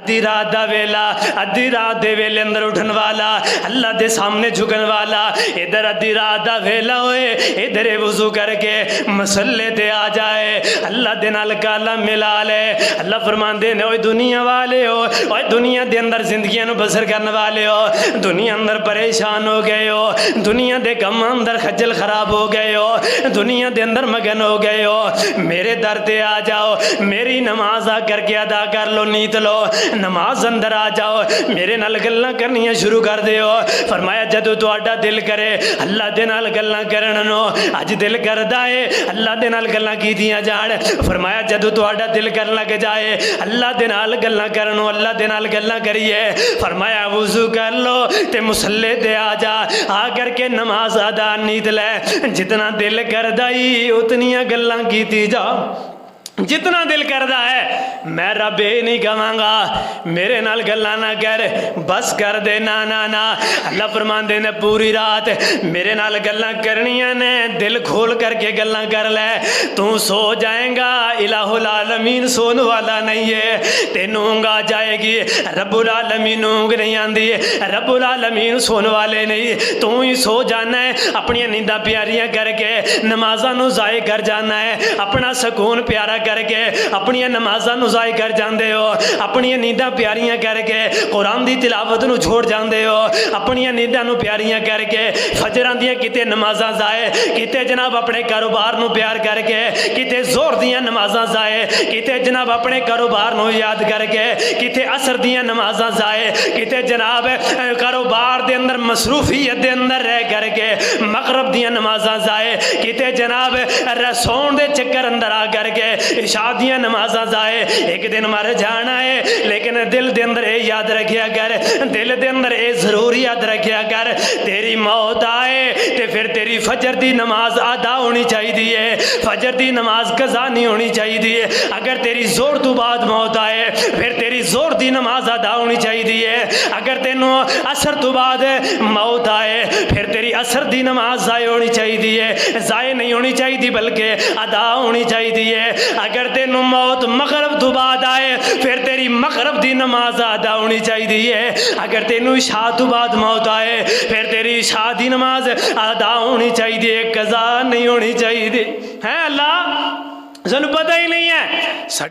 ادھی رات دا ویلا، ادھی رات دے ویلے اندر اٹھن والا، اللہ دے سامنے جھکن والا، ادھر ادھی رات دا ویلا ہوئے ادھر وضو کر کے مسلے تے آ جائے، اللہ دے نال کالا ملا لے۔ اللہ فرماندے نے اوے دنیا والے ہو، اوے دنیا دے اندر زندگیاں نو بسر کرنے والے ہو، دنیا اندر پریشان ہو گئے ہو، دنیا دے کم اندر خجل خراب ہو گئے ہو، دنیا دے اندر مگن ہو گئے ہو، میرے در تے آ جاؤ، میری نماز آ کر کے ادا کر لو، نیت لو، نماز اندر آ جاؤ، میرے نال گلاں کرنیاں شروع کر دیو۔ فرمایا جدو تہاڈا دل کرے اللہ دے نال گلاں کرن نو، اج دل کردا ہے اللہ دے نال گلاں کیتیاں جان، فرمایا جدو تہاڈا دل کرن لگ جائے اللہ دے نال گلاں کرن نو، اللہ دے نال گلاں کریے، فرمایا وضو کر لو تے مصلی تے آ جا، آ کر کے نماز ادا نیت لے، جتنا دل کردا ہی اتنیاں گلاں کیتی جا، جتنا دل کردا ہے۔ میں رب یہ نہیں کہاں گا میرے نال گلاں نہ کر، بس کر دے، نا نا نا۔ اللہ فرماندے نے پوری رات میرے نال گلاں کرنیاں نے، دل کھول کر کے گلاں کر لے، تو سو جائیں گا، الہ العالمین سون والا نہیں ہے، تینوں اونگ آ جائے گی، رب العالمین اونگ نہیں آندی، رب العالمین سون والے نہیں، تو ہی سو جانا ہے، اپنی نینداں پیاریاں کر کے نمازاں نو ضائع کر جانا ہے، اپنا سکون پیارا کر کے اپنی نمازاں نو ضائع کر جاندے ہو، اپنی نینداں پیاریاں کر کے قرآن دی تلاوت نو چھوڑ جاندے ہو، اپنی نینداں نو پیاریاں کر کے فجراں دیاں کتے نمازاں ضائع، کتے جناب اپنے کاروبار نو پیار کر کے، کتے زور دیاں نمازاں ضائع، کتے جناب اپنے کاروبار نو یاد کر کے، کتے عصر دیاں نمازاں ضائع، کتے جناب کاروبار دے اندر مصروفیت دے اندر رہ کر کے مغرب دیاں نمازاں ضائع، کتے جناب رسون دے چکر اندر آ کر کے عشاء دیاں نمازاں ضائع۔ ایک دن مر جانا ہے، لیکن دل دے اندر اے یاد رکھیا کر، دل دے اندر اے ضرور یاد رکھیا کر، تیری موت آئے تے پھر تیری فجر دی نماز ادا ہونی چاہیے، فجر دی نماز قضا نہیں ہونی چاہیے۔ اگر تیری زور تو بعد موت آئے پھر تیری زور دی نماز ادا ہونی چاہیے، اگر تینوں عصر تو بعد موت آئے پھر تیری عصر دی نماز ضائع ہونی چاہیے، ضائع نہیں ہونی چاہیے بلکہ ادا ہونی چاہیے۔ اگر تینوں موت مغرب تو بعد آئے پھر تیری مغرب دی نماز ادا ہونی چاہیے، اگر تینوں عشاء تو بعد موت آئے پھر تیری عشاء دی نماز ادا ہونی چاہیے، قضا نہیں ہونی چاہیے۔ ہے اللہ سنو پتہ ہی نہیں ہے۔